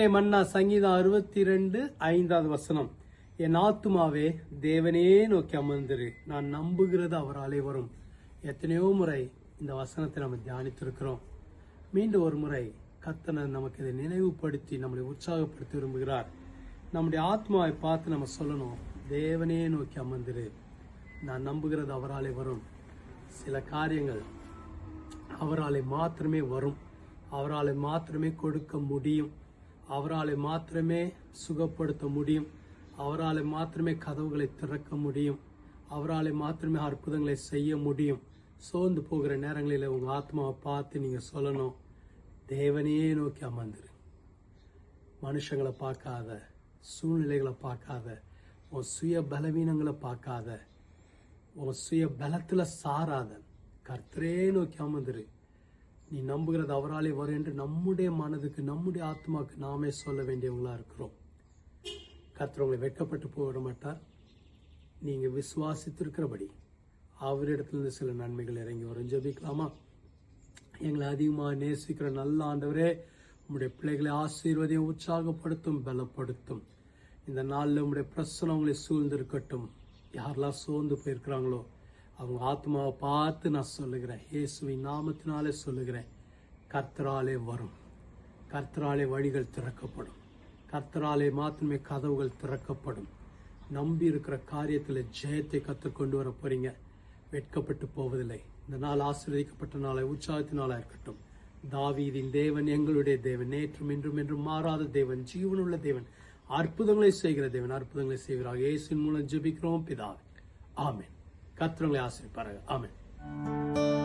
அனுதின மன்னா சங்கீதம் 62:5 என் ஆத்துமாவே தேவனே நோக்கி அமர்ந்திரு, நான் நம்புகிறது அவராலே வரும். எத்தனையோ முறை இந்த வசனத்தை நம்ம தியானித்திருக்கிறோம். மீண்டும் ஒரு முறை கர்த்தர் நமக்கு இதை நினைவுபடுத்தி நம்மளை உற்சாகப்படுத்தி விரும்புகிறார். நம்முடைய ஆத்மாவை பார்த்து நம்ம சொல்லணும், தேவனே நோக்கி அமர்ந்திரு, நான் நம்புகிறது அவராலே வரும். சில காரியங்கள் அவராலே மாத்திரமே வரும், அவராலே மாத்திரமே கொடுக்க முடியும், அவராலே மாத்திரமே சுகப்படுத்த முடியும், அவராலே மாத்திரமே கதவுகளை திறக்க முடியும், அவராலே மாத்திரமே அற்புதங்களை செய்ய முடியும். சோர்ந்து போகிற நேரங்களில் உங்க ஆத்மாவை பார்த்து நீங்க சொல்லணும், தேவனையே நோக்கி அமர்ந்துரு. மனுஷங்களை பார்க்காத, சூழ்நிலைகளை பார்க்காத, உன் சுய பலவீனங்களை பார்க்காத, உன் சுய பலத்துல சாராத, கர்த்தரே நோக்கி அமர்ந்துரு. நீ நம்புகிறது அவராலே வரும் என்று நம்முடைய மனதுக்கு, நம்முடைய ஆத்மாவுக்கு நாமே சொல்ல வேண்டியவங்களா இருக்கிறோம். கர்த்தர் உங்களை வெட்கப்பட்டு போக மாட்டார். நீங்க விசுவாசித்திருக்கிறபடி அவரிடத்திலிருந்து சில நன்மைகள் இறங்கி வரும். ஜெபிக்கலாமா? எங்களை அதிகமாக நேசிக்கிற நல்ல ஆண்டவரே, உங்களுடைய பிள்ளைகளை ஆசீர்வதியும், உற்சாகப்படுத்தும், பலப்படுத்தும். இந்த நாளில் உங்களுடைய பிரசனம் உங்களை சூழ்ந்திருக்கட்டும். யாரெல்லாம் சோர்ந்து போயிருக்கிறாங்களோ அவங்க ஆத்மாவை பார்த்து நான் சொல்லுகிறேன், இயேசுவின் நாமத்தினாலே சொல்லுகிறேன், கர்த்தராலே வரும், கர்த்தராலே வழிகள் திறக்கப்படும், கர்த்தராலே மாத்திரமே கதவுகள் திறக்கப்படும். நம்பி இருக்கிற காரியத்தில் ஜெயத்தை கற்றுக்கொண்டு வர போறீங்க. வெட்கப்பட்டு போவதில்லை. இந்த நாள் ஆசீர்வதிக்கப்பட்ட நாளை உற்சாகத்தினால இருக்கட்டும். தாவீதின் தேவன் எங்களுடைய தேவன், நேற்றும் இன்றும் என்றும் மாறாத தேவன், ஜீவனுள்ள தேவன், அற்புதங்களை செய்கிற தேவன், அற்புதங்களை செய்கிறார். இயேசுவின் மூலம் ஜெபிக்கிறோம் பிதாவே, ஆமென். கர்த்தர் உங்களை ஆசீர்வதிப்பாராக. ஆமென்.